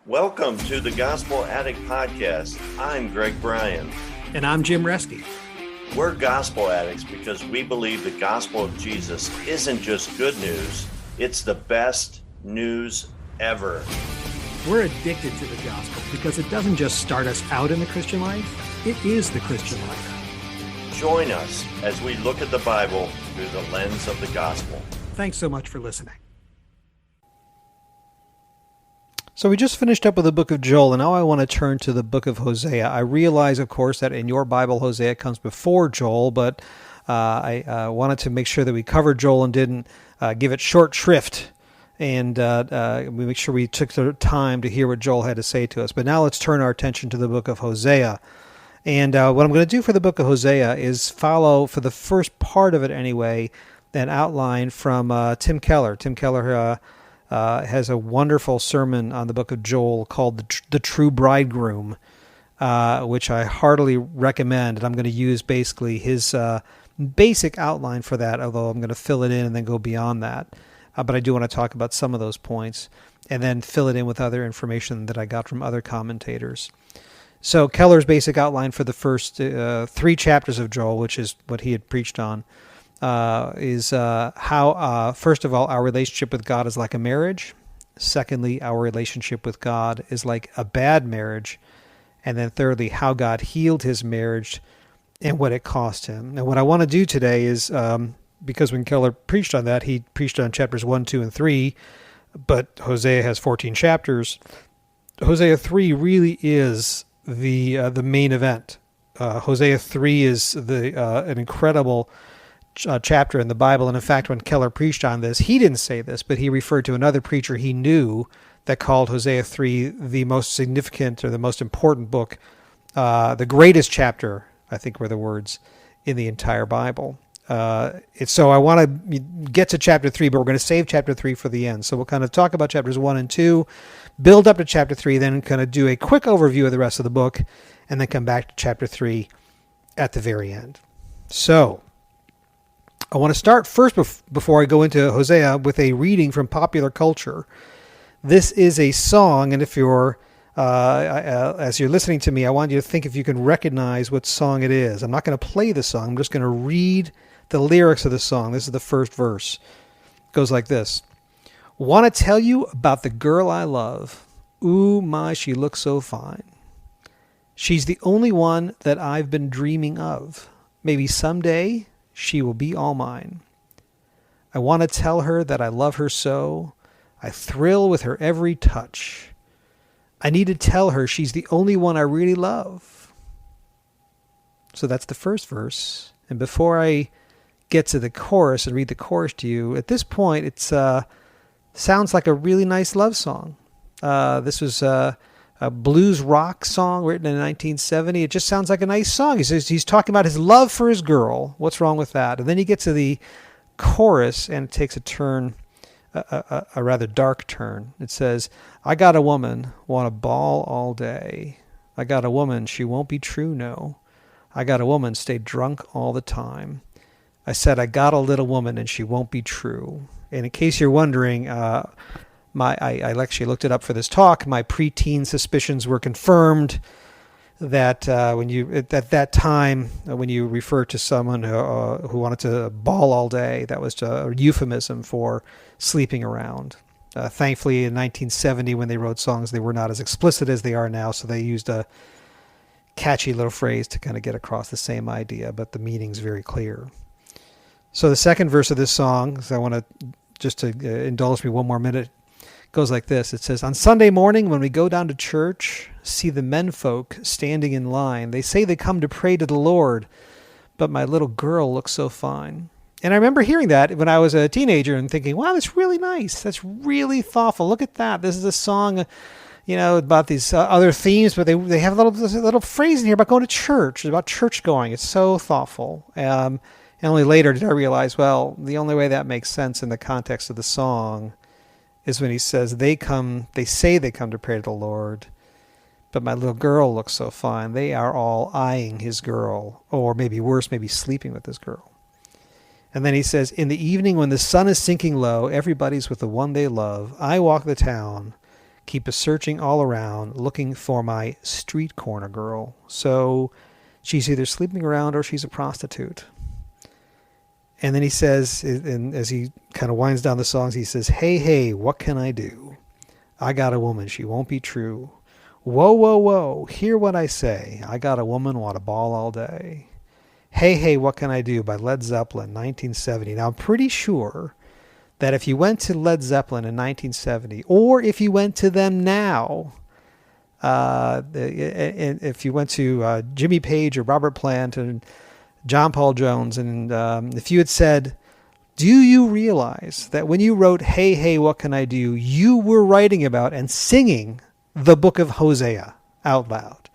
Welcome to the Gospel Addict Podcast. I'm Greg Bryan. And I'm Jim Reske. We're gospel addicts because we believe the gospel of Jesus isn't just good news, it's the best news ever. We're addicted to the gospel because it doesn't just start us out in the Christian life, it is the Christian life. Join us as we look at the Bible through the lens of the gospel. Thanks so much for listening. So we just finished up with the book of Joel, and now I want to turn to the book of Hosea. I realize, of course, that in your Bible, Hosea comes before Joel, but I wanted to make sure that we covered Joel and didn't give it short shrift, and we make sure we took the time to hear what Joel had to say to us. But now let's turn our attention to the book of Hosea. And what I'm going to do for the book of Hosea is follow, for the first part of it anyway, an outline from Tim Keller. Tim Keller has a wonderful sermon on the book of Joel called The True Bridegroom, which I heartily recommend. And I'm going to use basically his basic outline for that, although I'm going to fill it in and then go beyond that. But I do want to talk about some of those points and then fill it in with other information that I got from other commentators. So Keller's basic outline for the first 3 chapters of Joel, which is what he had preached on, is how, first of all, our relationship with God is like a marriage. Secondly, our relationship with God is like a bad marriage. And then thirdly, how God healed his marriage and what it cost him. And what I want to do today is, because when Keller preached on that, he preached on chapters 1, 2, and 3, but Hosea has 14 chapters. Hosea 3 really is the main event. Hosea 3 is an incredible chapter in the Bible. And in fact, when Keller preached on this, he didn't say this, but he referred to another preacher he knew that called Hosea 3 the most significant or the most important book, the greatest chapter, I think were the words, in the entire Bible. So I want to get to chapter 3, but we're going to save chapter 3 for the end. So we'll kind of talk about chapters 1 and 2, build up to chapter 3, then kind of do a quick overview of the rest of the book, and then come back to chapter 3 at the very end. So I want to start first, before I go into Hosea, with a reading from popular culture. This is a song, and if you're, as you're listening to me, I want you to think if you can recognize what song it is. I'm not going to play the song. I'm just going to read the lyrics of the song. This is the first verse. It goes like this. Want to tell you about the girl I love. Ooh, my, she looks so fine. She's the only one that I've been dreaming of. Maybe someday she will be all mine. I want to tell her that I love her so. I thrill with her every touch. I need to tell her she's the only one I really love. So that's the first verse. And before I get to the chorus and read the chorus to you, at this point it sounds like a really nice love song. This was a blues rock song written in 1970. It just sounds like a nice song. He's talking about his love for his girl. What's wrong with that? And then you get to the chorus, and it takes a turn, a rather dark turn. It says, I got a woman, want to ball all day. I got a woman, she won't be true, no. I got a woman, stay drunk all the time. I said, I got a little woman, and she won't be true. And in case you're wondering, I actually looked it up for this talk. My preteen suspicions were confirmed that at that time, when you refer to someone who wanted to ball all day, that was a euphemism for sleeping around. Thankfully, in 1970, when they wrote songs, they were not as explicit as they are now, so they used a catchy little phrase to kind of get across the same idea, but the meaning's very clear. So the second verse of this song, so I want to just to indulge me one more minute, goes like this. It says, on Sunday morning when we go down to church, see the menfolk standing in line. They say they come to pray to the Lord, but my little girl looks so fine. And I remember hearing that when I was a teenager and thinking, wow, that's really nice. That's really thoughtful. Look at that. This is a song, about these other themes, but they have a little phrase in here about going to church, about church going. It's so thoughtful. And only later did I realize, well, the only way that makes sense in the context of the song is when he says they say they come to pray to the Lord, but my little girl looks so fine. They are all eyeing his girl, or maybe worse, maybe sleeping with his girl. And then he says, in the evening when the sun is sinking low, everybody's with the one they love. I walk the town, keep a searching all around, looking for my street corner girl. So she's either sleeping around or she's a prostitute. And then he says, and as he kind of winds down the songs, he says, hey, hey, what can I do? I got a woman, she won't be true. Whoa, whoa, whoa, hear what I say. I got a woman, want to ball all day. Hey, hey, what can I do? By Led Zeppelin, 1970. Now, I'm pretty sure that if you went to Led Zeppelin in 1970, or if you went to them now, if you went to Jimmy Page or Robert Plant and John Paul Jones, and if you had said, do you realize that when you wrote, hey, hey, what can I do, you were writing about and singing the book of Hosea out loud?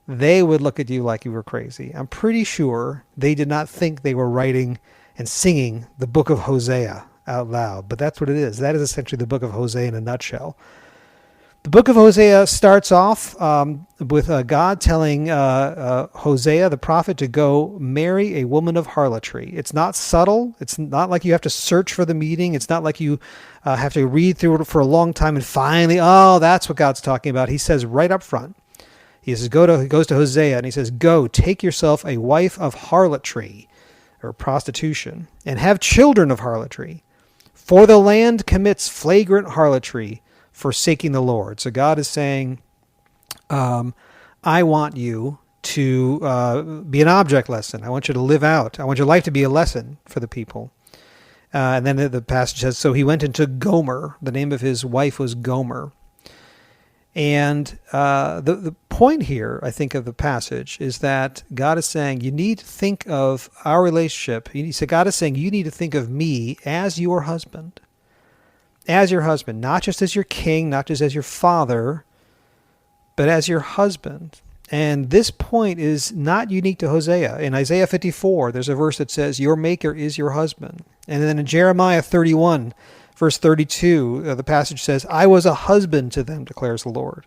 They would look at you like you were crazy. I'm pretty sure they did not think they were writing and singing the book of Hosea out loud, but that's what it is. That is essentially the book of Hosea in a nutshell. The book of Hosea starts off with God telling Hosea, the prophet, to go marry a woman of harlotry. It's not subtle. It's not like you have to search for the meaning. It's not like you have to read through it for a long time and finally, oh, that's what God's talking about. He says right up front, he goes to Hosea and he says, go, take yourself a wife of harlotry or prostitution and have children of harlotry. For the land commits flagrant harlotry, forsaking the Lord. So God is saying, I want you to be an object lesson. I want you to live out. I want your life to be a lesson for the people. And then the passage says, so he went into Gomer. The name of his wife was Gomer. And the point here, I think, of the passage is that God is saying, you need to think of our relationship. God is saying, you need to think of me as your husband. As your husband, not just as your king, not just as your father, but as your husband. And this point is not unique to Hosea. In Isaiah 54, there's a verse that says, your maker is your husband. And then in Jeremiah 31, verse 32, the passage says, I was a husband to them, declares the Lord.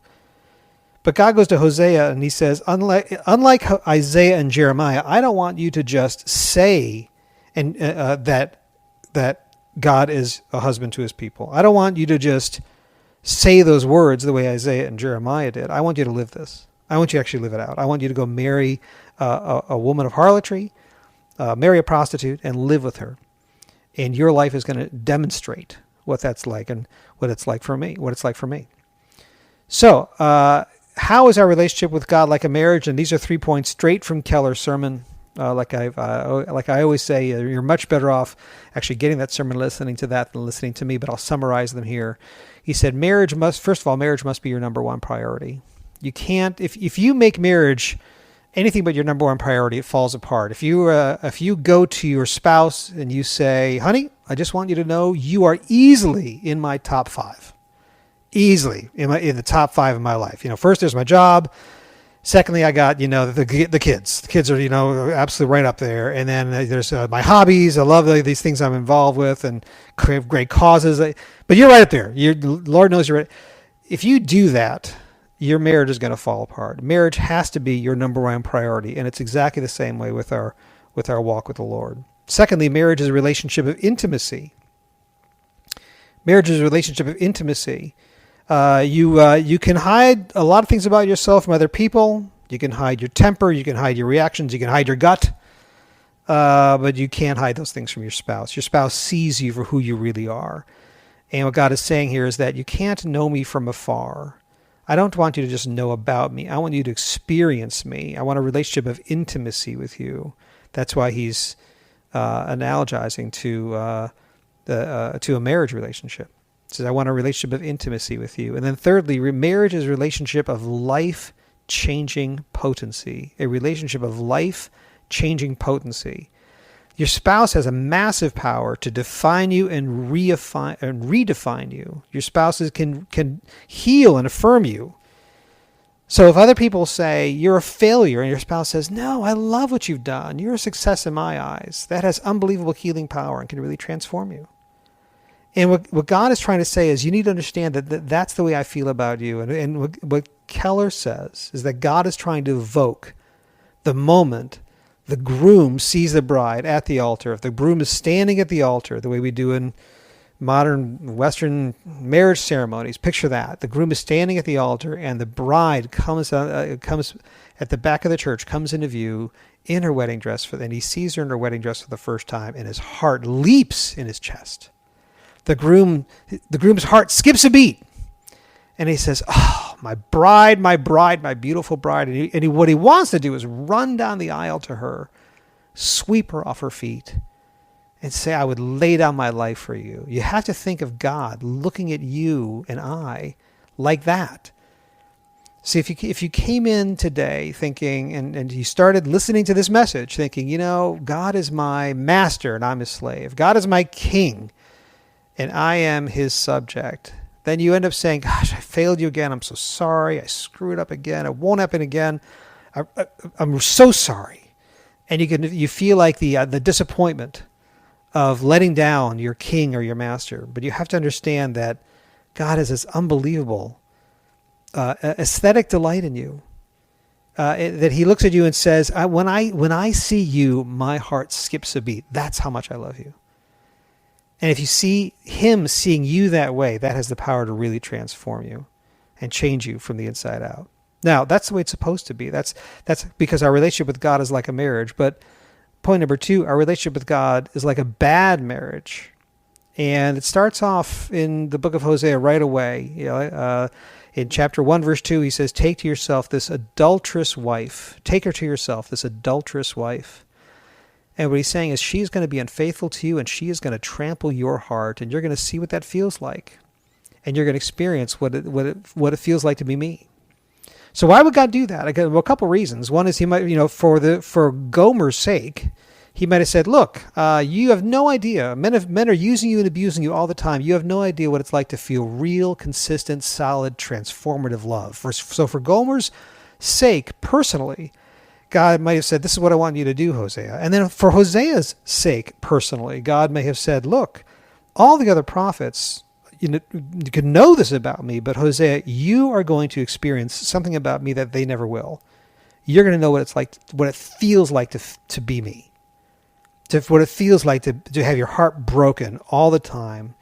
But God goes to Hosea and he says, unlike Isaiah and Jeremiah, I don't want you to just say that God is a husband to his people. I don't want you to just say those words the way Isaiah and Jeremiah did. I want you to live this. I want you to actually live it out. I want you to go marry a woman of harlotry, marry a prostitute, and live with her. And your life is going to demonstrate what that's like and what it's like for me. So, how is our relationship with God like a marriage? And these are 3 points straight from Keller's sermon. Like I always say, you're much better off actually getting that sermon, listening to that, than listening to me. But I'll summarize them here. He said, marriage must be your number one priority. You can't, if you make marriage anything but your number one priority, it falls apart. If you go to your spouse and you say, honey, I just want you to know you are easily in my top 5. Easily in the top 5 of my life. First there's my job. Secondly, I got, the kids. The kids are, absolutely right up there. And then there's my hobbies. I love these things I'm involved with and great causes. But you're right up there. Lord knows you're right. If you do that, your marriage is going to fall apart. Marriage has to be your number one priority. And it's exactly the same way with our walk with the Lord. Secondly, marriage is a relationship of intimacy. Marriage is a relationship of intimacy. You can hide a lot of things about yourself from other people. You can hide your temper. You can hide your reactions. You can hide your gut. But you can't hide those things from your spouse. Your spouse sees you for who you really are. And what God is saying here is that you can't know me from afar. I don't want you to just know about me. I want you to experience me. I want a relationship of intimacy with you. That's why he's analogizing to a marriage relationship. He says, I want a relationship of intimacy with you. And then thirdly, marriage is a relationship of life-changing potency. A relationship of life-changing potency. Your spouse has a massive power to define you and redefine you. Your spouses can heal and affirm you. So if other people say you're a failure and your spouse says, no, I love what you've done, you're a success in my eyes, that has unbelievable healing power and can really transform you. And what God is trying to say is you need to understand that that's the way I feel about you. And what Keller says is that God is trying to evoke the moment the groom sees the bride at the altar. If the groom is standing at the altar, the way we do in modern Western marriage ceremonies, picture that. The groom is standing at the altar, and the bride comes at the back of the church, comes into view in her wedding dress, and he sees her in her wedding dress for the first time, and his heart leaps in his chest. The groom's heart skips a beat, and he says, "Oh, my bride, my beautiful bride." And what he wants to do is run down the aisle to her, sweep her off her feet, and say, "I would lay down my life for you." You have to think of God looking at you and I like that. See, if you came in today thinking, and you started listening to this message thinking, God is my master and I'm his slave. God is my king and I am his subject. Then you end up saying, "Gosh, I failed you again. I'm so sorry. I screwed up again. It won't happen again. I'm so sorry." And you feel like the disappointment of letting down your king or your master. But you have to understand that God has this unbelievable aesthetic delight in you. That he looks at you and says, when I see you, my heart skips a beat. That's how much I love you. And if you see him seeing you that way, that has the power to really transform you and change you from the inside out. Now, that's the way it's supposed to be. That's because our relationship with God is like a marriage. But point number 2, our relationship with God is like a bad marriage. And it starts off in the book of Hosea right away. In chapter 1, verse 2, he says, "Take to yourself this adulterous wife." Take her to yourself, this adulterous wife. And what he's saying is she's going to be unfaithful to you, and she is going to trample your heart, and you're going to see what that feels like. And you're going to experience what it feels like to be me. So why would God do that? A couple reasons. One is he might, for Gomer's sake, he might have said, "Look, you have no idea. Men are using you and abusing you all the time. You have no idea what it's like to feel real, consistent, solid, transformative love." So for Gomer's sake, personally, God might have said, "This is what I want you to do, Hosea." And then for Hosea's sake, personally, God may have said, "Look, all the other prophets, you can know this about me, but Hosea, you are going to experience something about me that they never will. You're going to know what it's like, what it feels like to be me, what it feels like to have your heart broken all the time,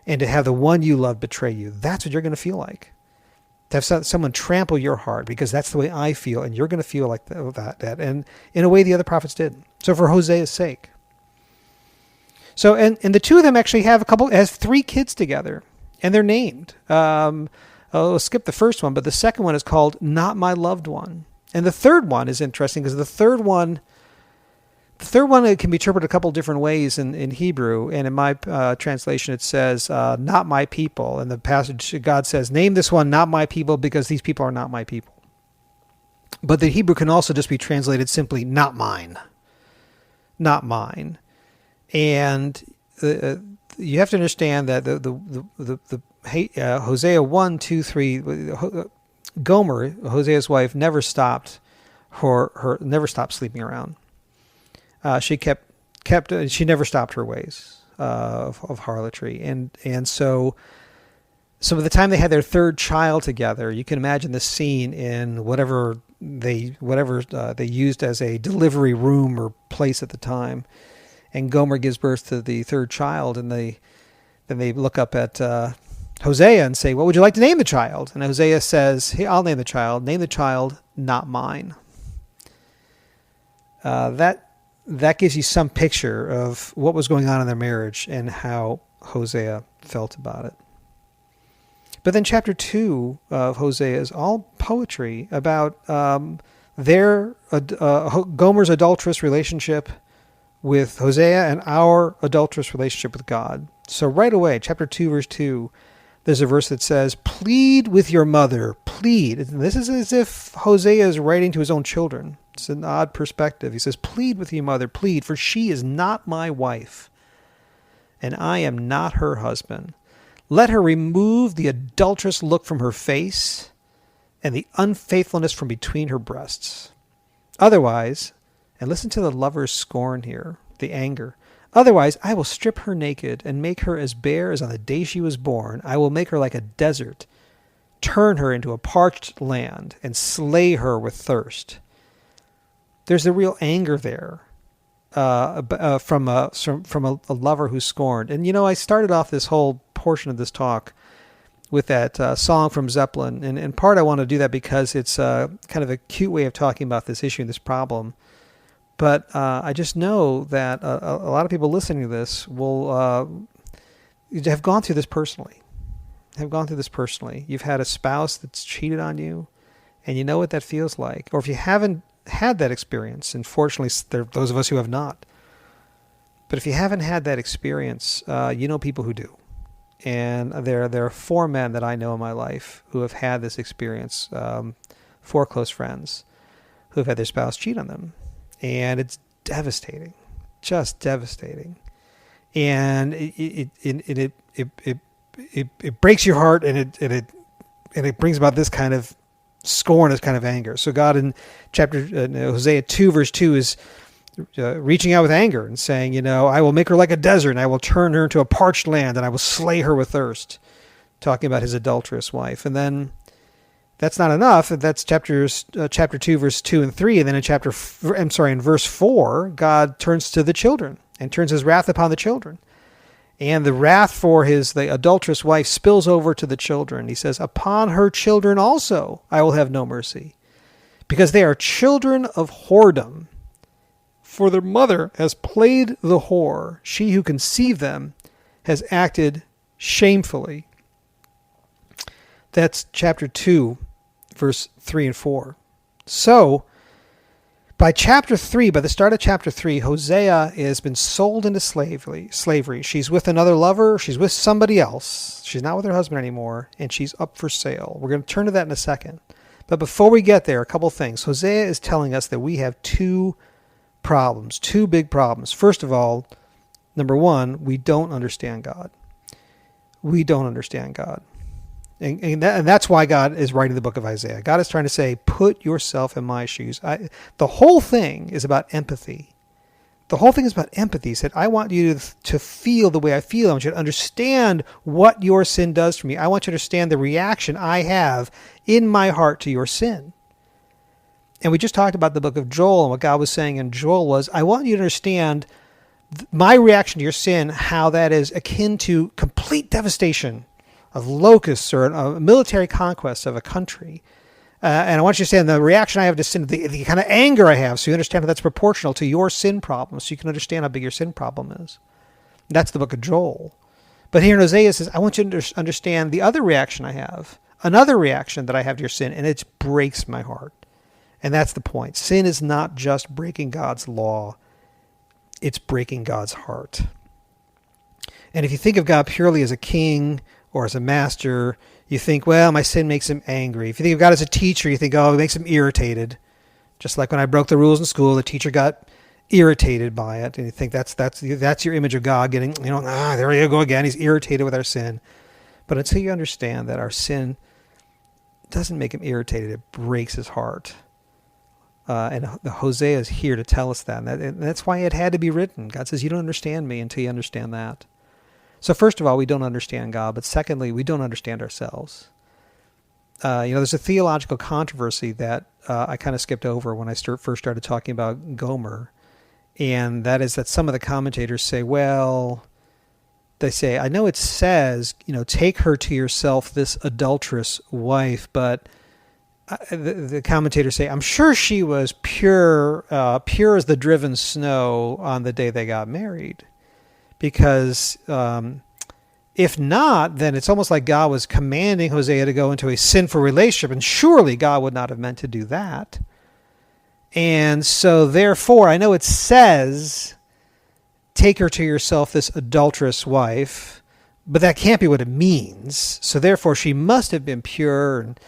and to have the one you love betray you. That's what you're going to feel like. To have someone trample your heart, because that's the way I feel, and you're going to feel like that. And in a way, the other prophets did. So for Hosea's sake. So, and the two of them actually have 3 kids together, and they're named. I'll skip the first one, but the second one is called "Not My Loved One." And the third one is interesting because the third one it can be interpreted a couple different ways in Hebrew. And in my translation, it says, "Not my people." In the passage, God says, "Name this one not my people because these people are not my people." But the Hebrew can also just be translated simply "not mine." Not mine. And you have to understand that the Hosea 1, 2, 3, Gomer, Hosea's wife, never stopped sleeping around. She never stopped her ways of harlotry, and so by the time they had their third child together, you can imagine the scene in whatever they used as a delivery room or place at the time. And Gomer gives birth to the third child, and then they look up at Hosea and say, "What would you like to name the child?" And Hosea says, "Hey, I'll name the child. Name the child not mine." That gives you some picture of what was going on in their marriage and how Hosea felt about it. But then chapter 2 of Hosea is all poetry about Gomer's adulterous relationship with Hosea and our adulterous relationship with God. So right away, chapter 2, verse 2, there's a verse that says, "Plead with your mother, plead." And this is as if Hosea is writing to his own children. It's an odd perspective. He says, "Plead with your mother, plead, for she is not my wife, and I am not her husband. Let her remove the adulterous look from her face and the unfaithfulness from between her breasts. Otherwise," and listen to the lover's scorn here, the anger, "otherwise I will strip her naked and make her as bare as on the day she was born. I will make her like a desert, turn her into a parched land, and slay her with thirst." There's a real anger there from a lover who's scorned. And, I started off this whole portion of this talk with that song from Zeppelin. And in part, I want to do that because it's kind of a cute way of talking about this issue and this problem. But I just know that a lot of people listening to this will have gone through this personally. You've had a spouse that's cheated on you, and you know what that feels like. Or if you haven't had that experience, and fortunately there are those of us who have not, but if you haven't had that experience, you know people who do. And there are 4 men that I know in my life who have had this experience, 4 close friends who have had their spouse cheat on them. And it's devastating, just devastating. And it breaks your heart, and it brings about this kind of scorn, this kind of anger. So God in Hosea 2 verse 2 is reaching out with anger and saying, I will make her like a desert, and I will turn her into a parched land, and I will slay her with thirst. Talking about his adulterous wife. And then that's not enough. That's chapter 2 verse 2 and 3, and then in verse 4, God turns to the children and turns his wrath upon the children. And the wrath for the adulterous wife spills over to the children. He says, upon her children also I will have no mercy, because they are children of whoredom. For their mother has played the whore. She who conceived them has acted shamefully. That's chapter 2, verse 3 and 4. So, by the start of chapter 3, Hosea has been sold into slavery. She's with another lover. She's with somebody else. She's not with her husband anymore, and she's up for sale. We're going to turn to that in a second. But before we get there, a couple things. Hosea is telling us that we have 2 big problems. First of all, number 1, we don't understand God. We don't understand God. And that's why God is writing the book of Isaiah. God is trying to say, put yourself in my shoes. The whole thing is about empathy. He said, I want you to feel the way I feel. I want you to understand what your sin does for me. I want you to understand the reaction I have in my heart to your sin. And we just talked about the book of Joel, and what God was saying in Joel was, I want you to understand my reaction to your sin, how that is akin to complete devastation of locusts or a military conquest of a country. And I want you to understand the reaction I have to sin, the kind of anger I have, so you understand how that's proportional to your sin problem, so you can understand how big your sin problem is. That's the book of Joel. But here in Hosea it says, I want you to understand the other reaction I have, another reaction that I have to your sin, and it breaks my heart. And that's the point. Sin is not just breaking God's law, it's breaking God's heart. And if you think of God purely as a king or as a master, you think, well, my sin makes him angry. If you think of God as a teacher, you think, oh, it makes him irritated. Just like when I broke the rules in school, the teacher got irritated by it. And you think that's your image of God getting, there you go again. He's irritated with our sin. But until you understand that our sin doesn't make him irritated, it breaks his heart. And Hosea is here to tell us that. And that's why it had to be written. God says, you don't understand me until you understand that. So first of all, we don't understand God, but secondly, we don't understand ourselves. There's a theological controversy that I kind of skipped over when I first started talking about Gomer, and that is that some of the commentators say, I know it says, take her to yourself, this adulterous wife, but the commentators say, I'm sure she was pure as the driven snow on the day they got married. Because if not, then it's almost like God was commanding Hosea to go into a sinful relationship, and surely God would not have meant to do that. And so therefore, I know it says, take her to yourself, this adulterous wife, but that can't be what it means. So therefore, she must have been pure and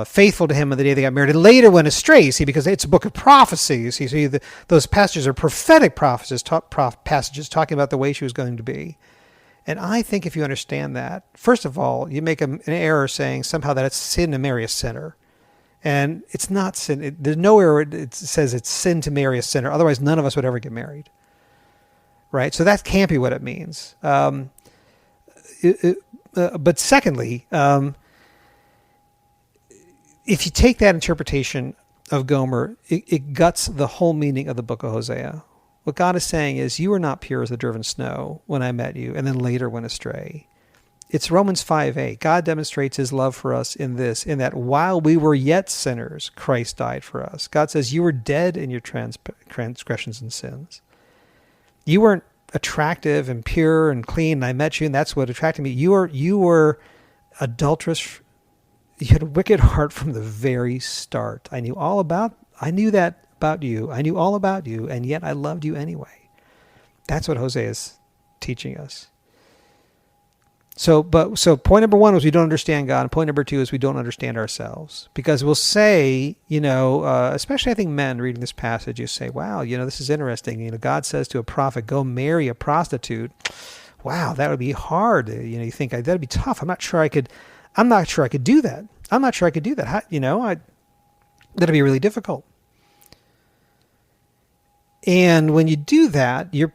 faithful to him on the day they got married, and later went astray, because it's a book of prophecies. Those passages are prophetic passages talking about the way she was going to be. And I think if you understand that, first of all, you make an error saying somehow that it's sin to marry a sinner. And it's not sin. There's nowhere it says it's sin to marry a sinner. Otherwise, none of us would ever get married. Right? So that can't be what it means. But secondly, if you take that interpretation of Gomer, it guts the whole meaning of the book of Hosea. What God is saying is, you were not pure as the driven snow when I met you, and then later went astray. It's Romans 5:8. God demonstrates his love for us in this, in that while we were yet sinners, Christ died for us. God says, you were dead in your transgressions and sins. You weren't attractive and pure and clean, and I met you, and that's what attracted me. You were adulterous. You had a wicked heart from the very start. I knew that about you. I knew all about you, and yet I loved you anyway. That's what Hosea is teaching us. So point number one was we don't understand God, and point number two is we don't understand ourselves. Because we'll say, especially I think men reading this passage, you say, wow, this is interesting. God says to a prophet, go marry a prostitute. Wow, that would be hard. You think that'd be tough. I'm not sure I could do that. That'd be really difficult. And when you do that, you're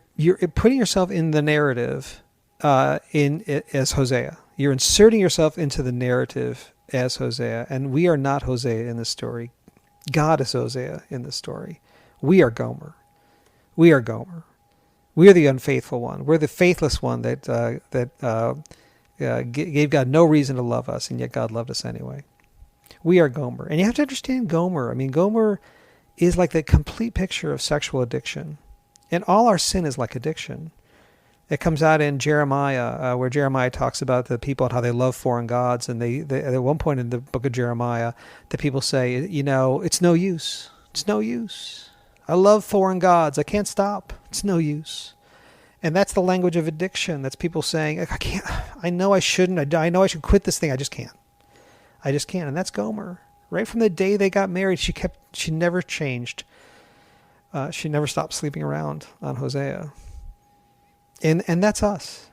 putting yourself in the narrative as Hosea. You're inserting yourself into the narrative as Hosea, and we are not Hosea in this story. God is Hosea in this story. We are Gomer. We are the unfaithful one. We're the faithless one that gave God no reason to love us, and yet God loved us anyway. We are Gomer. And you have to understand Gomer. I mean, Gomer is like the complete picture of sexual addiction. And all our sin is like addiction. It comes out in Jeremiah, where Jeremiah talks about the people and how they love foreign gods. And they at one point in the book of Jeremiah, the people say, it's no use. It's no use. I love foreign gods. I can't stop. It's no use. And that's the language of addiction. That's people saying, I can't, I know I shouldn't. I know I should quit this thing. I just can't. And that's Gomer. Right from the day they got married, she never changed. She never stopped sleeping around on Hosea. And that's us.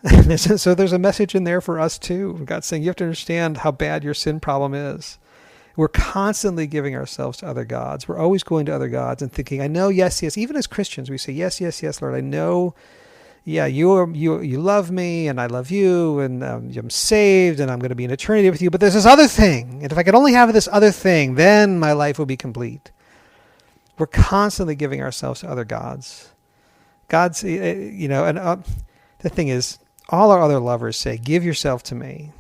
So there's a message in there for us too. God's saying you have to understand how bad your sin problem is. We're constantly giving ourselves to other gods. We're always going to other gods and thinking, I know, yes. Even as Christians, we say, yes, Lord, I know. Yeah, you love me, and I love you, and I'm saved, and I'm going to be in eternity with you. But there's this other thing, and if I could only have this other thing, then my life will be complete. We're constantly giving ourselves to other gods. God's, the thing is, all our other lovers say, give yourself to me.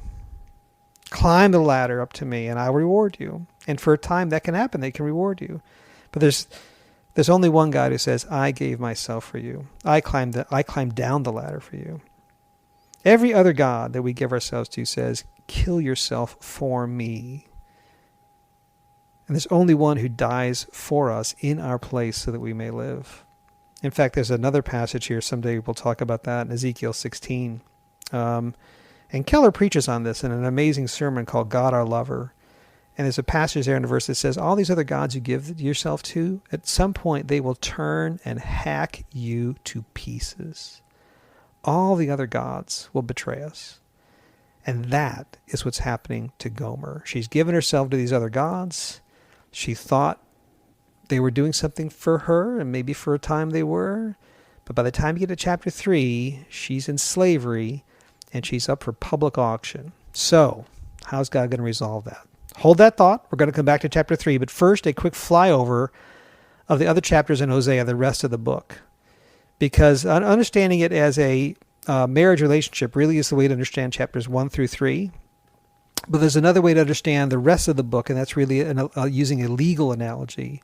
Climb the ladder up to me, and I will reward you. And for a time, that can happen. They can reward you. But there's only one God who says, I gave myself for you. I climbed down the ladder for you. Every other God that we give ourselves to says, kill yourself for me. And there's only one who dies for us in our place so that we may live. In fact, there's another passage here. Someday we'll talk about that in Ezekiel 16. And Keller preaches on this in an amazing sermon called God Our Lover. And there's a passage there in the verse that says, all these other gods you give yourself to, at some point they will turn and hack you to pieces. All the other gods will betray us. And that is what's happening to Gomer. She's given herself to these other gods. She thought they were doing something for her, and maybe for a time they were. But by the time you get to chapter 3, she's in slavery, and she's up for public auction. So, how's God going to resolve that? Hold that thought. We're going to come back to chapter 3. But first, a quick flyover of the other chapters in Hosea, the rest of the book. Because understanding it as a marriage relationship really is the way to understand chapters 1 through 3. But there's another way to understand the rest of the book, and that's really using a legal analogy.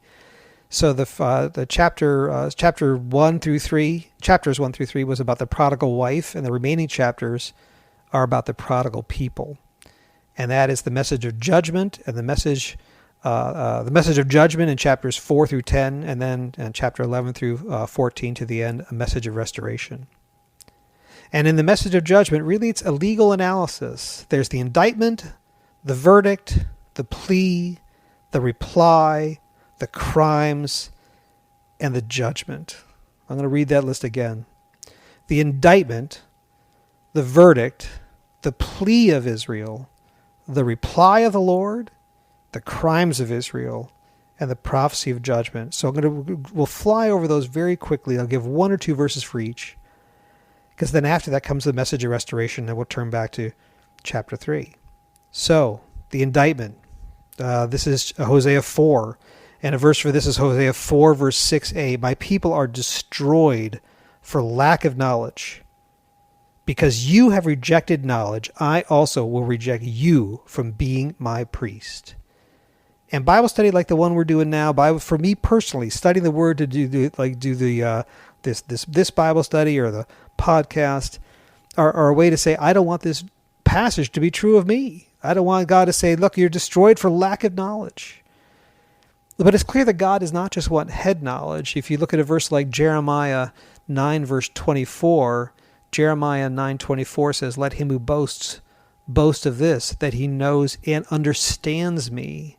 So the chapters 1 through 3 was about the prodigal wife, and the remaining chapters are about the prodigal people. And that is the message of judgment, and the message of judgment in chapters 4 through 10, and then in chapter 11 through 14 to the end, a message of restoration. And in the message of judgment, really it's a legal analysis. There's the indictment, the verdict, the plea, the reply, the crimes, and the judgment. I'm going to read that list again. The indictment, the verdict, the plea of Israel, the reply of the Lord, the crimes of Israel, and the prophecy of judgment. So we'll fly over those very quickly. I'll give 1 or 2 verses for each, because then after that comes the message of restoration, and we'll turn back to chapter 3. So, the indictment. This is Hosea 4. And a verse for this is Hosea 4, verse 6a. My people are destroyed for lack of knowledge. Because you have rejected knowledge, I also will reject you from being my priest. And Bible study like the one we're doing now, for me personally, studying the Word to do this Bible study or the podcast, are a way to say, I don't want this passage to be true of me. I don't want God to say, look, you're destroyed for lack of knowledge. But it's clear that God does not just want head knowledge. If you look at a verse like Jeremiah 9, verse 24, Jeremiah 9:24 says, let him who boasts boast of this, that he knows and understands me.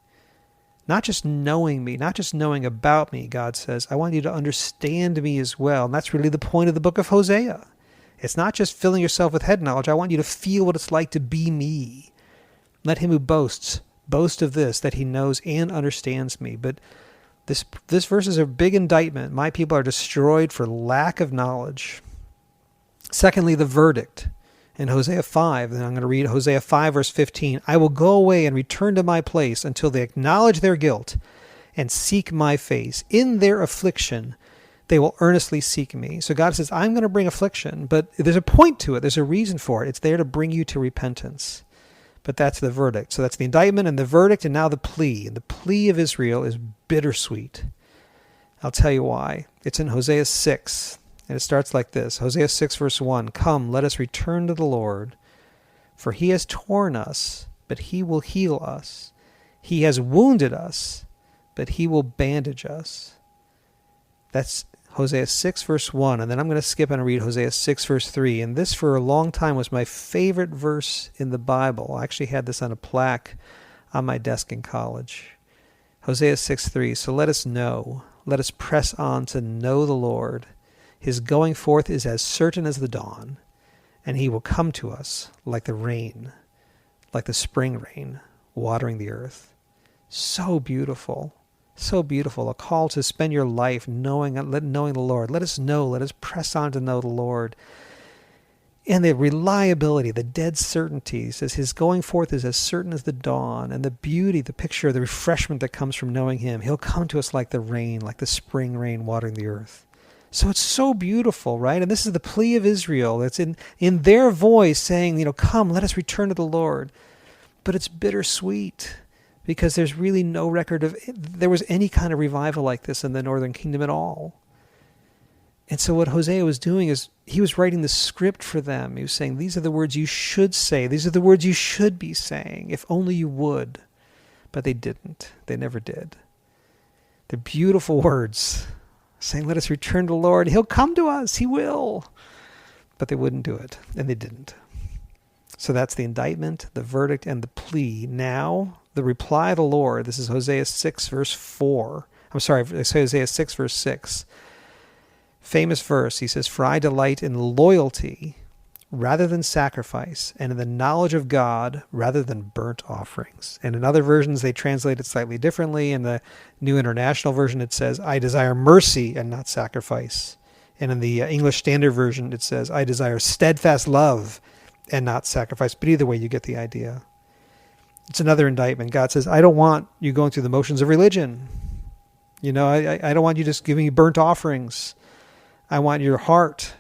Not just knowing me, not just knowing about me, God says, I want you to understand me as well. And that's really the point of the book of Hosea. It's not just filling yourself with head knowledge. I want you to feel what it's like to be me. Let him who boasts boast of this, that he knows and understands me. But this verse is a big indictment. My people are destroyed for lack of knowledge. Secondly, the verdict in Hosea 5. And I'm going to read Hosea 5, verse 15. I will go away and return to my place until they acknowledge their guilt and seek my face. In their affliction, they will earnestly seek me. So God says, I'm going to bring affliction, but there's a point to it. There's a reason for it. It's there to bring you to repentance. But that's the verdict. So that's the indictment and the verdict, and now the plea. And the plea of Israel is bittersweet. I'll tell you why. It's in Hosea 6. And it starts like this. Hosea 6, verse 1. Come, let us return to the Lord, for he has torn us, but he will heal us. He has wounded us, but he will bandage us. That's Hosea 6, verse 1. And then I'm going to skip and read Hosea 6, verse 3. And this, for a long time, was my favorite verse in the Bible. I actually had this on a plaque on my desk in college. Hosea 6, 3. So let us know. Let us press on to know the Lord. His going forth is as certain as the dawn, and he will come to us like the rain, like the spring rain, watering the earth. So beautiful, so beautiful. A call to spend your life knowing the Lord. Let us know, let us press on to know the Lord. And the reliability, the dead certainty, says his going forth is as certain as the dawn, and the beauty, the picture, the refreshment that comes from knowing him. He'll come to us like the rain, like the spring rain watering the earth. So it's so beautiful, right? And this is the plea of Israel. It's in their voice saying, come, let us return to the Lord. But it's bittersweet because there's really no record of there was any kind of revival like this in the northern kingdom at all. And so what Hosea was doing is he was writing the script for them. He was saying, these are the words you should say. These are the words you should be saying, if only you would. But they didn't. They never did. They're beautiful words, saying, let us return to the Lord. He'll come to us. He will. But they wouldn't do it, and they didn't. So that's the indictment, the verdict, and the plea. Now, the reply of the Lord. This is Hosea 6, verse 4. Hosea 6, verse 6. Famous verse. He says, for I delight in loyalty rather than sacrifice, and in the knowledge of God rather than burnt offerings. And in other versions, they translate it slightly differently. In the New International Version, it says, I desire mercy and not sacrifice. And in the English Standard Version, it says, I desire steadfast love and not sacrifice. But either way, you get the idea. It's another indictment. God says, I don't want you going through the motions of religion. I don't want you just giving me burnt offerings. I want your heart.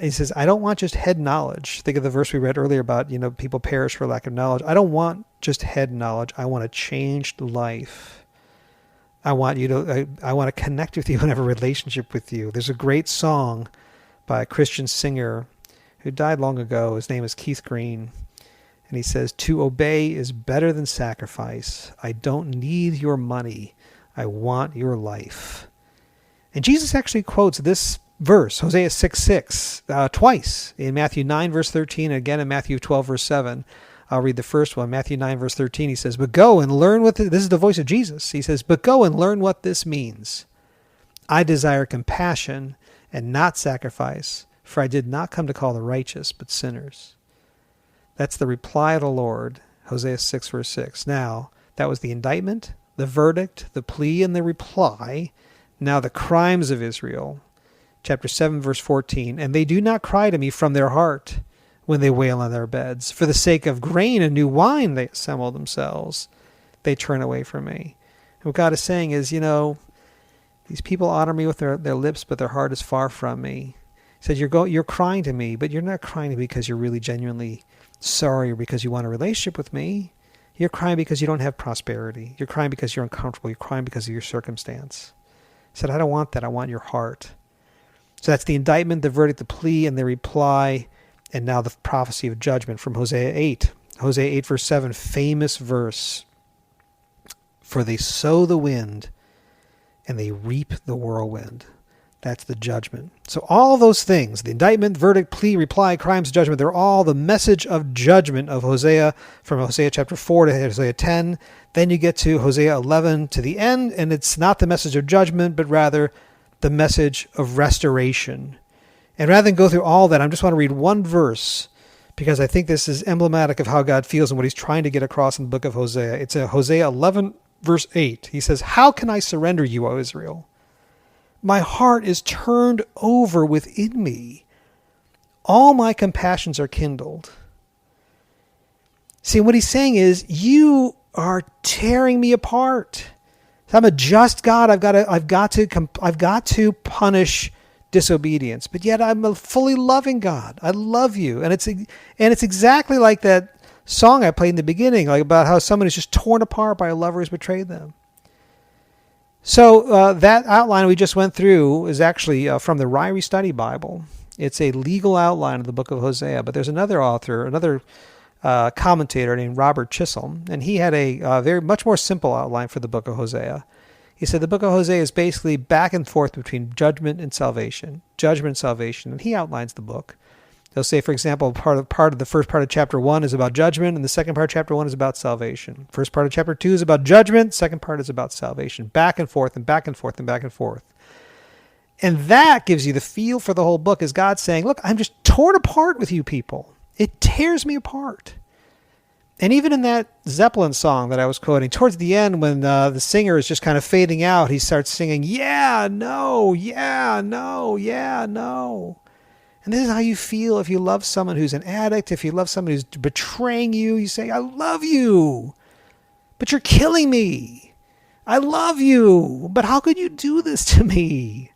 He says, I don't want just head knowledge. Think of the verse we read earlier about, people perish for lack of knowledge. I don't want just head knowledge. I want a changed life. I want to connect with you and have a relationship with you. There's a great song by a Christian singer who died long ago. His name is Keith Green. And he says, to obey is better than sacrifice. I don't need your money. I want your life. And Jesus actually quotes this verse, Hosea 6:6, twice in Matthew 9, verse 13, and again in Matthew 12, verse 7. I'll read the first one. Matthew 9, verse 13, he says, but go and learn this is the voice of Jesus. He says, but go and learn what this means. I desire compassion and not sacrifice, for I did not come to call the righteous, but sinners. That's the reply of the Lord, Hosea 6, verse 6. Now, that was the indictment, the verdict, the plea, and the reply. Now the crimes of Israel. Chapter 7, verse 14. And they do not cry to me from their heart when they wail on their beds. For the sake of grain and new wine they assemble themselves. They turn away from me. And what God is saying is, these people honor me with their lips, but their heart is far from me. He said, you're crying to me, but you're not crying to me because you're really genuinely sorry or because you want a relationship with me. You're crying because you don't have prosperity. You're crying because you're uncomfortable. You're crying because of your circumstance. He said, I don't want that. I want your heart. So that's the indictment, the verdict, the plea, and the reply, and now the prophecy of judgment from Hosea 8. Hosea 8 verse 7, famous verse. For they sow the wind and they reap the whirlwind. That's the judgment. So all those things, the indictment, verdict, plea, reply, crimes, judgment, they're all the message of judgment of Hosea, from Hosea chapter 4 to Hosea 10. Then you get to Hosea 11 to the end, and it's not the message of judgment, but rather the message of restoration. And rather than go through all that, I just want to read one verse, because I think this is emblematic of how God feels and what he's trying to get across in the book of Hosea. It's Hosea 11 verse 8. He says, how can I surrender you, O Israel? My heart is turned over within me. All my compassions are kindled. See, what he's saying is, you are tearing me apart. I'm a just God. I've got to punish disobedience, but yet I'm a fully loving God. I love you, and it's exactly like that song I played in the beginning, like about how someone is just torn apart by a lover who's betrayed them. So that outline we just went through is actually from the Ryrie Study Bible. It's a legal outline of the book of Hosea, but there's another author, another commentator named Robert Chisholm, and he had a very much more simple outline for the book of Hosea. He said the book of Hosea is basically back and forth between judgment and salvation, and he outlines the book. They'll say, for example, part of the first part of chapter 1 is about judgment, and the second part of chapter 1 is about salvation. First part of chapter 2 is about judgment, second part is about salvation. Back and forth and back and forth and back and forth. And that gives you the feel for the whole book, is God saying, look, I'm just torn apart with you people. It tears me apart. And even in that Zeppelin song that I was quoting, towards the end when the singer is just kind of fading out, he starts singing, yeah, no, yeah, no, yeah, no. And this is how you feel if you love someone who's an addict, if you love someone who's betraying you. You say, I love you, but you're killing me. I love you, but how could you do this to me?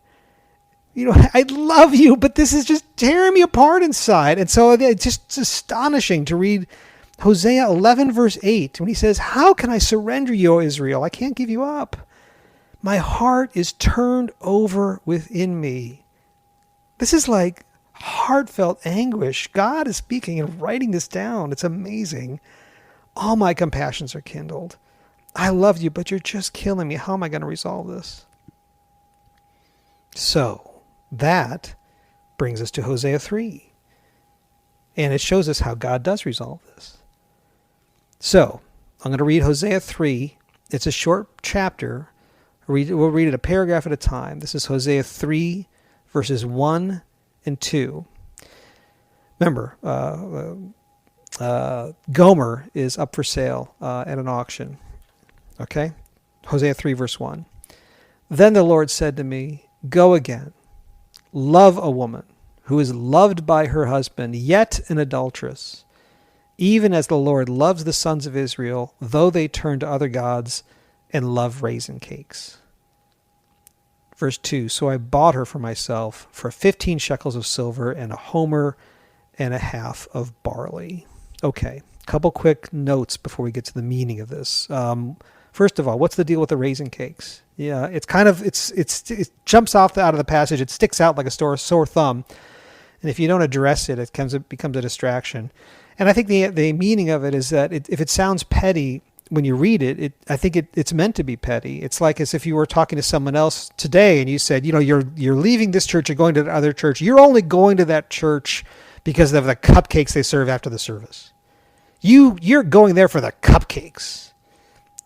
I love you, but this is just tearing me apart inside. And so it's just astonishing to read Hosea 11 verse 8 when he says, how can I surrender you, O Israel? I can't give you up. My heart is turned over within me. This is like heartfelt anguish. God is speaking and writing this down. It's amazing. All my compassions are kindled. I love you, but you're just killing me. How am I going to resolve this? So that brings us to Hosea 3. And it shows us how God does resolve this. So I'm going to read Hosea 3. It's a short chapter. We'll read it a paragraph at a time. This is Hosea 3, verses 1 and 2. Remember, Gomer is up for sale at an auction. Okay? Hosea 3, verse 1. Then the Lord said to me, go again, love a woman who is loved by her husband, yet an adulteress, even as the Lord loves the sons of Israel, though they turn to other gods and love raisin cakes. Verse 2, so I bought her for myself for 15 shekels of silver and a homer and a half of barley. Okay, a couple quick notes before we get to the meaning of this. First of all, what's the deal with the raisin cakes? Yeah, it's kind of, it jumps out of the passage. It sticks out like a sore thumb. And if you don't address it, it becomes a distraction. And I think the meaning of it is that if it sounds petty, when you read it, I think it's meant to be petty. It's like as if you were talking to someone else today and you said, you're leaving this church, you're going to the other church. You're only going to that church because of the cupcakes they serve after the service. You're going there for the cupcakes.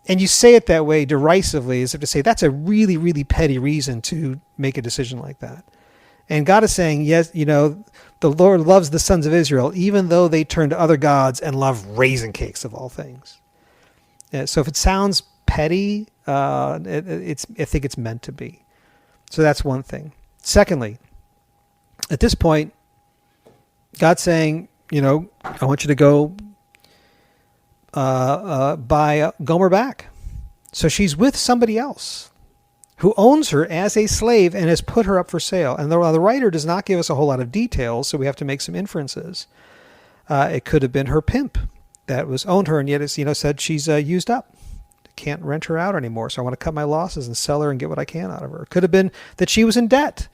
And you say it that way derisively, as if to say that's a really, really petty reason to make a decision like that. And God is saying, yes, the Lord loves the sons of Israel, even though they turn to other gods and love raisin cakes of all things. So if it sounds petty, I think it's meant to be. So that's one thing. Secondly, at this point, God's saying, I want you to go buy Gomer back. So she's with somebody else who owns her as a slave and has put her up for sale. And the writer does not give us a whole lot of details, so we have to make some inferences. It could have been her pimp that was owned her, and yet it's said she's used up. Can't rent her out anymore, so I want to cut my losses and sell her and get what I can out of her. It could have been that she was in debt.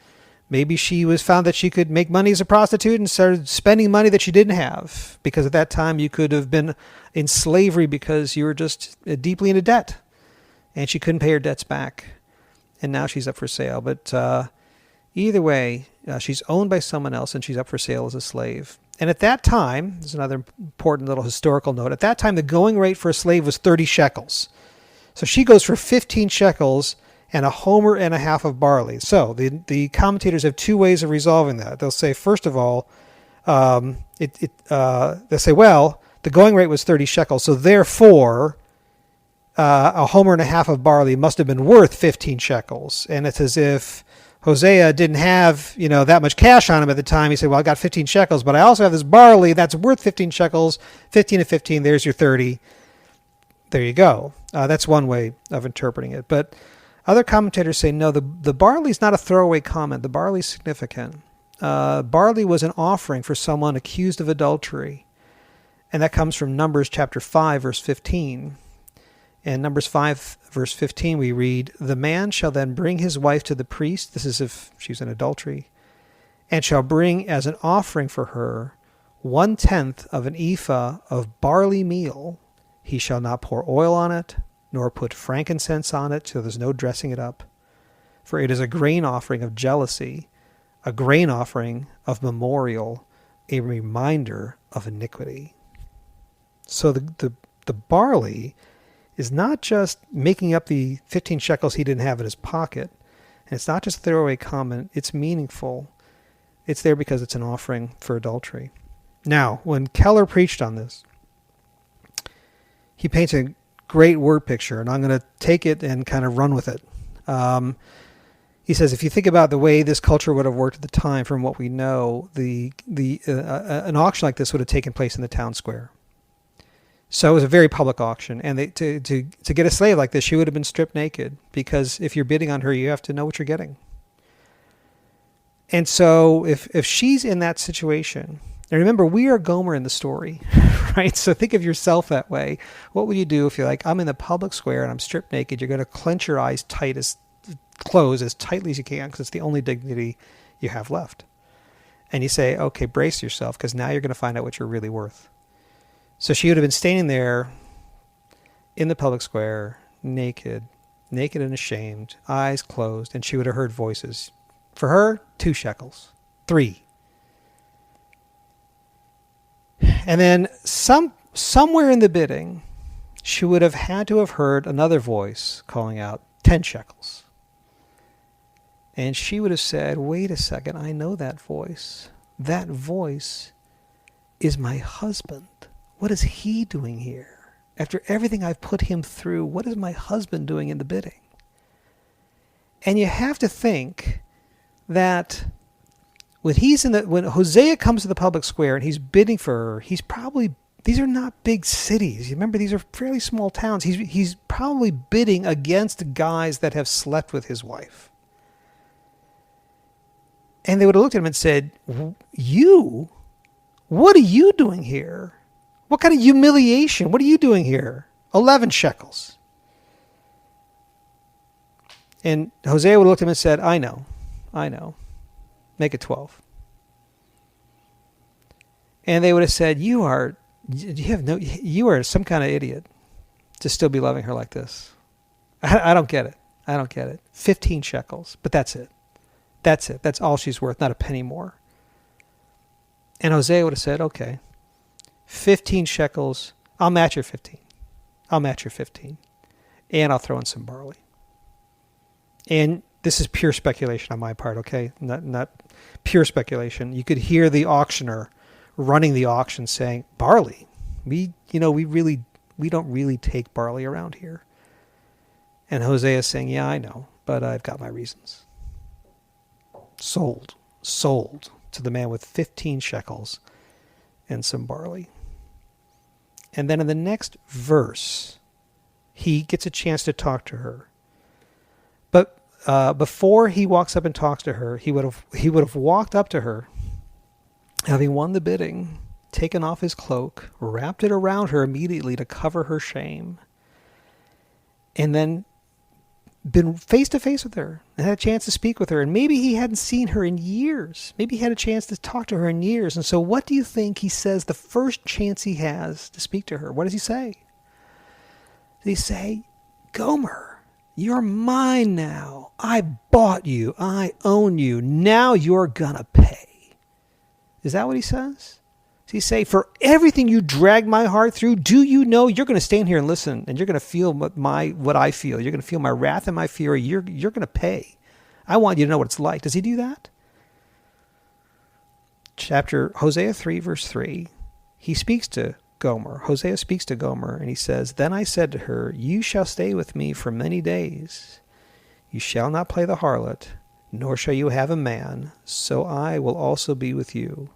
Maybe she was found that she could make money as a prostitute and started spending money that she didn't have, because at that time you could have been in slavery because you were just deeply into debt and she couldn't pay her debts back. And now she's up for sale. But either way, she's owned by someone else and she's up for sale as a slave. And at that time, there's another important little historical note. At that time, the going rate for a slave was 30 shekels. So she goes for 15 shekels and a homer and a half of barley. So the commentators have two ways of resolving that. They'll say, first of all, they'll say, well, the going rate was 30 shekels, so therefore a homer and a half of barley must have been worth 15 shekels. And it's as if Hosea didn't have, that much cash on him at the time. He said, well, I got 15 shekels, but I also have this barley that's worth 15 shekels, 15 and 15, there's your 30. There you go. That's one way of interpreting it. But other commentators say, no, the barley is not a throwaway comment. The barley is significant. Barley was an offering for someone accused of adultery. And that comes from Numbers chapter 5, verse 15. In Numbers 5, verse 15, we read, the man shall then bring his wife to the priest. This is if she's in adultery. And shall bring as an offering for her 1/10 of an ephah of barley meal. He shall not pour oil on it, nor put frankincense on it, so there's no dressing it up. For it is a grain offering of jealousy, a grain offering of memorial, a reminder of iniquity. So the barley is not just making up the 15 shekels he didn't have in his pocket, and it's not just a throwaway comment, it's meaningful. It's there because it's an offering for adultery. Now, when Keller preached on this, he paints a great word picture, and I'm going to take it and kind of run with it. He says, if you think about the way this culture would have worked at the time, from what we know, an auction like this would have taken place in the town square. So it was a very public auction, and to get a slave like this, she would have been stripped naked, because if you're bidding on her, you have to know what you're getting. And so if she's in that situation, and remember, we are Gomer in the story, right? So think of yourself that way. What would you do if you're like, I'm in the public square and I'm stripped naked? You're going to clench your eyes close as tightly as you can, because it's the only dignity you have left. And you say, okay, brace yourself, because now you're going to find out what you're really worth. So she would have been standing there in the public square, naked and ashamed, eyes closed, and she would have heard voices. For her, 2 shekels, 3. And then somewhere in the bidding, she would have had to have heard another voice calling out 10 shekels. And she would have said, wait a second, I know that voice. That voice is my husband. What is he doing here? After everything I've put him through, what is my husband doing in the bidding? And you have to think that when Hosea comes to the public square and he's bidding for her, these are not big cities. You remember, these are fairly small towns. He's probably bidding against guys that have slept with his wife. And they would have looked at him and said, you? What are you doing here? What kind of humiliation? What are you doing here? 11 shekels. And Hosea would have looked at him and said, I know. Make it 12. And they would have said, you are some kind of idiot to still be loving her like this. I don't get it. 15 shekels, but that's it. That's all she's worth, not a penny more. And Hosea would have said, okay, 15 shekels, I'll match your 15. And I'll throw in some barley. And this is pure speculation on my part, okay? Not pure speculation. You could hear the auctioneer running the auction saying, barley? We don't really take barley around here. And Hosea is saying, yeah, I know, but I've got my reasons. Sold to the man with 15 shekels and some barley. And then in the next verse, he gets a chance to talk to her. But before he walks up and talks to her, he would have walked up to her, having won the bidding, taken off his cloak, wrapped it around her immediately to cover her shame, and then been face to face with her and had a chance to speak with her. And maybe he hadn't seen her in years. Maybe he had a chance to talk to her in years. And so what do you think he says the first chance he has to speak to her? What does he say? Does he say, Gomer, you're mine now. I bought you. I own you. Now you're gonna pay. Is that what he says? Does he say, for everything you dragged my heart through, do you know you're going to stand here and listen, and you're going to feel what I feel. You're going to feel my wrath and my fury. You're going to pay. I want you to know what it's like. Does he do that? Hosea 3, verse 3, he speaks to Gomer. Hosea speaks to Gomer, and he says, then I said to her, you shall stay with me for many days. You shall not play the harlot, nor shall you have a man, so I will also be with you.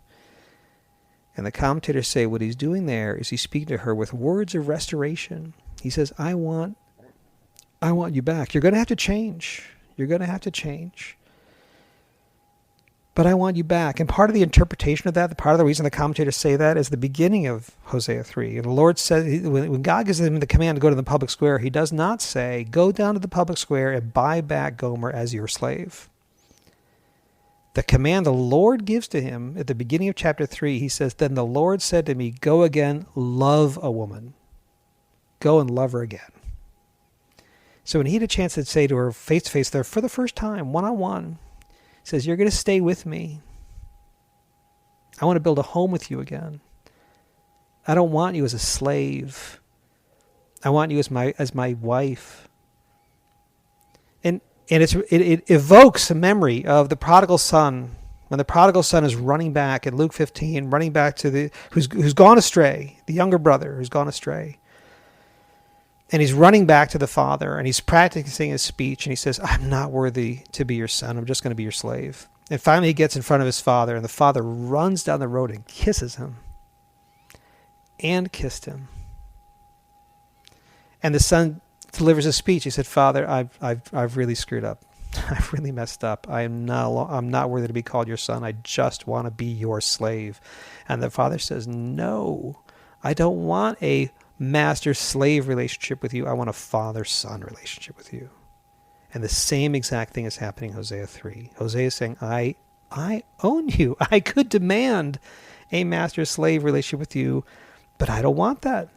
And the commentators say what he's doing there is he's speaking to her with words of restoration. He says, I want you back. You're going to have to change. You're going to have to change. But I want you back. And part of the interpretation of that, part of the reason the commentators say that is the beginning of Hosea 3. And the Lord says, when God gives him the command to go to the public square, he does not say, go down to the public square and buy back Gomer as your slave. The command the Lord gives to him at the beginning of chapter 3, he says, then the Lord said to me, go again, love a woman. Go and love her again. So when he had a chance to say to her face to face there for the first time, one-on-one, he says, you're going to stay with me. I want to build a home with you again. I don't want you as a slave. I want you as my wife. And it evokes a memory of the prodigal son, when the prodigal son is running back in Luke 15, running back to who's gone astray, the younger brother who's gone astray. And he's running back to the father, and he's practicing his speech, and he says, I'm not worthy to be your son. I'm just going to be your slave. And finally he gets in front of his father, and the father runs down the road and kisses him. And kissed him. And the son delivers a speech. He said, Father, I've really screwed up. I've really messed up. I'm not worthy to be called your son. I just want to be your slave. And the father says, no, I don't want a master-slave relationship with you. I want a father-son relationship with you. And the same exact thing is happening in Hosea 3. Hosea is saying, I own you. I could demand a master-slave relationship with you, but I don't want that.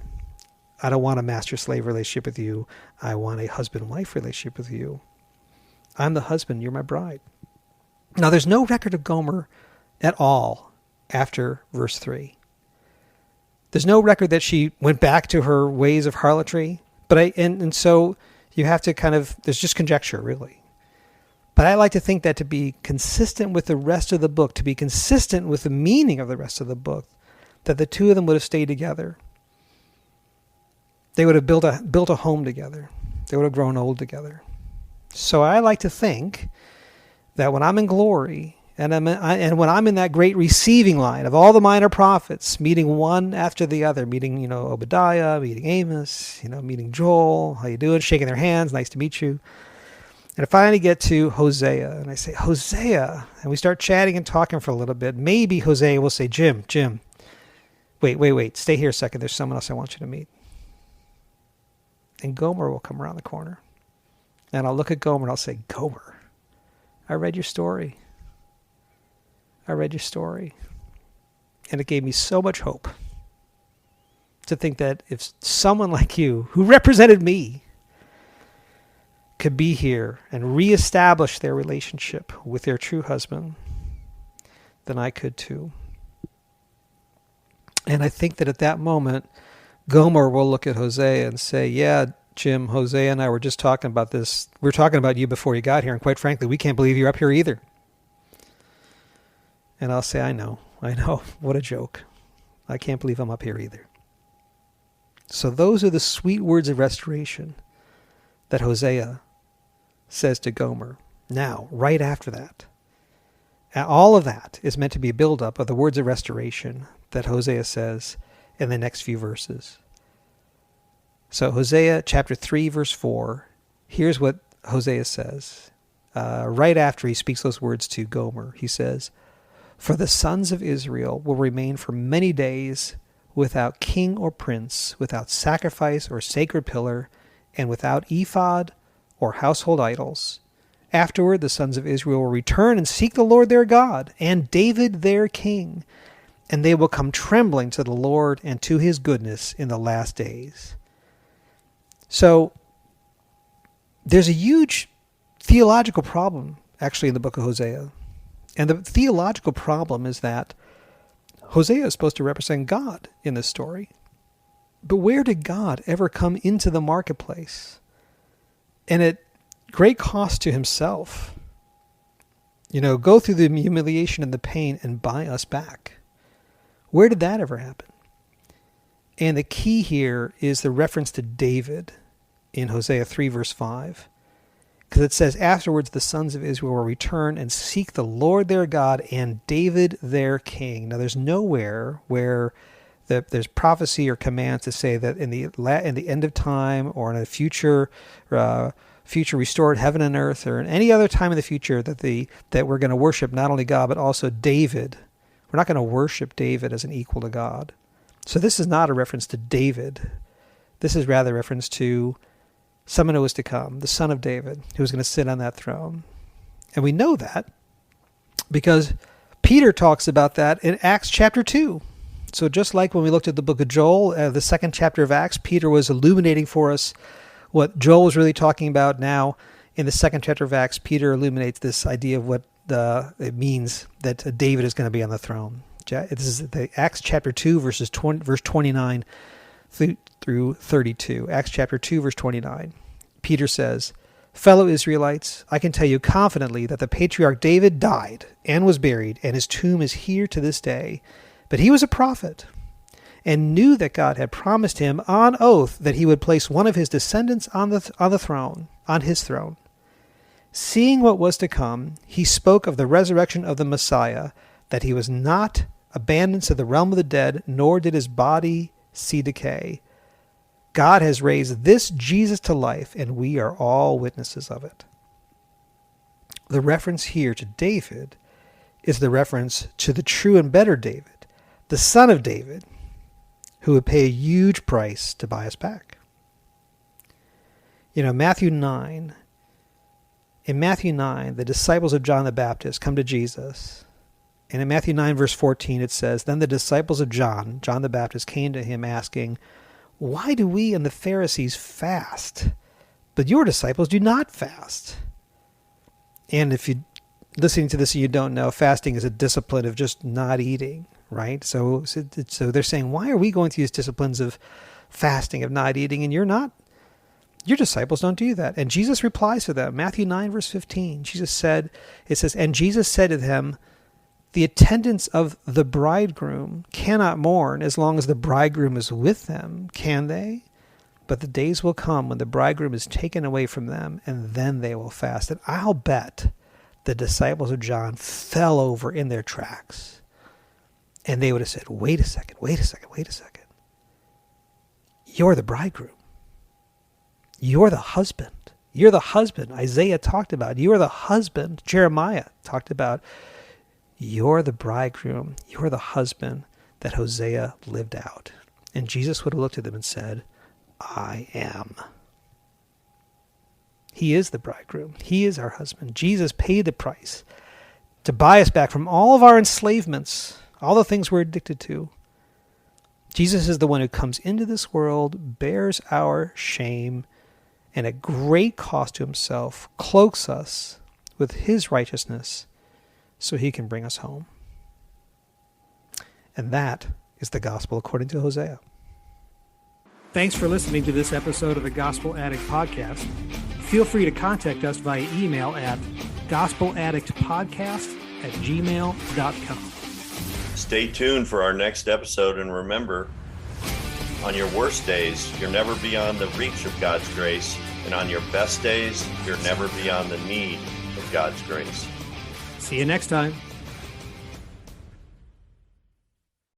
I don't want a master-slave relationship with you. I want a husband-wife relationship with you. I'm the husband. You're my bride. Now, there's no record of Gomer at all after verse 3. There's no record that she went back to her ways of harlotry. And so you have to there's just conjecture, really. But I like to think that to be consistent with the rest of the book, to be consistent with the meaning of the rest of the book, that the two of them would have stayed together. They would have built a home together. They would have grown old together. So I like to think that when I'm in glory, and when I'm in that great receiving line of all the minor prophets, meeting one after the other, meeting Obadiah, meeting Amos, meeting Joel, how you doing? Shaking their hands, nice to meet you. And I finally get to Hosea, and I say, Hosea, and we start chatting and talking for a little bit. Maybe Hosea will say, Jim, wait, stay here a second. There's someone else I want you to meet. And Gomer will come around the corner. And I'll look at Gomer and I'll say, Gomer, I read your story. And it gave me so much hope to think that if someone like you, who represented me, could be here and reestablish their relationship with their true husband, then I could too. And I think that at that moment, Gomer will look at Hosea and say, yeah, Jim, Hosea and I were just talking about this. We were talking about you before you got here, and quite frankly, we can't believe you're up here either. And I'll say, I know. What a joke. I can't believe I'm up here either. So those are the sweet words of restoration that Hosea says to Gomer. Now, right after that, all of that is meant to be a buildup of the words of restoration that Hosea says in the next few verses. So Hosea chapter 3, verse 4, here's what Hosea says. Right after he speaks those words to Gomer, he says, "For the sons of Israel will remain for many days without king or prince, without sacrifice or sacred pillar, and without ephod or household idols. Afterward, the sons of Israel will return and seek the Lord their God, and David their king, and they will come trembling to the Lord and to his goodness in the last days." So, there's a huge theological problem, actually, in the book of Hosea. And the theological problem is that Hosea is supposed to represent God in this story. But where did God ever come into the marketplace? And at great cost to himself, go through the humiliation and the pain and buy us back. Where did that ever happen? And the key here is the reference to David in Hosea 3, verse 5. Because it says, "Afterwards the sons of Israel will return and seek the Lord their God and David their king." Now there's nowhere where there's prophecy or commands to say that in the end of time or in a future restored heaven and earth or in any other time in the future that we're going to worship not only God but also David. We're not going to worship David as an equal to God. So this is not a reference to David. This is rather a reference to someone who was to come, the son of David, who was going to sit on that throne. And we know that because Peter talks about that in Acts chapter 2. So just like when we looked at the book of Joel, the second chapter of Acts, Peter was illuminating for us what Joel was really talking about. Now, in the second chapter of Acts, Peter illuminates this idea of what it means that David is going to be on the throne. This is the Acts chapter 2, verse 29 through 32. Acts chapter 2, verse 29. Peter says, "Fellow Israelites, I can tell you confidently that the patriarch David died and was buried, and his tomb is here to this day. But he was a prophet and knew that God had promised him on oath that he would place one of his descendants on his throne. Seeing what was to come, he spoke of the resurrection of the Messiah, that he was not abandoned to the realm of the dead, nor did his body see decay. God has raised this Jesus to life, and we are all witnesses of it." The reference here to David is the reference to the true and better David, the son of David, who would pay a huge price to buy us back. Matthew 9. In Matthew 9, the disciples of John the Baptist come to Jesus. And in Matthew 9, verse 14, it says, "Then the disciples of John the Baptist, came to him asking, 'Why do we and the Pharisees fast, but your disciples do not fast?'" And if you're listening to this and you don't know, fasting is a discipline of just not eating, right? So they're saying, why are we going through these disciplines of fasting, of not eating, and you're not? Your disciples don't do that. And Jesus replies to them. Matthew 9, verse 15. "And Jesus said to them, 'The attendants of the bridegroom cannot mourn as long as the bridegroom is with them, can they? But the days will come when the bridegroom is taken away from them, and then they will fast.'" And I'll bet the disciples of John fell over in their tracks. And they would have said, wait a second. You're the bridegroom. You're the husband. You're the husband Isaiah talked about. You're the husband Jeremiah talked about. You're the bridegroom. You're the husband that Hosea lived out. And Jesus would have looked at them and said, "I am." He is the bridegroom. He is our husband. Jesus paid the price to buy us back from all of our enslavements, all the things we're addicted to. Jesus is the one who comes into this world, bears our shame, and at great cost to himself, cloaks us with his righteousness so he can bring us home. And that is the gospel according to Hosea. Thanks for listening to this episode of the Gospel Addict Podcast. Feel free to contact us via email at gospeladdictpodcast@gmail.com. Stay tuned for our next episode, and remember, on your worst days, you're never beyond the reach of God's grace, and on your best days, you're never beyond the need of God's grace. See you next time.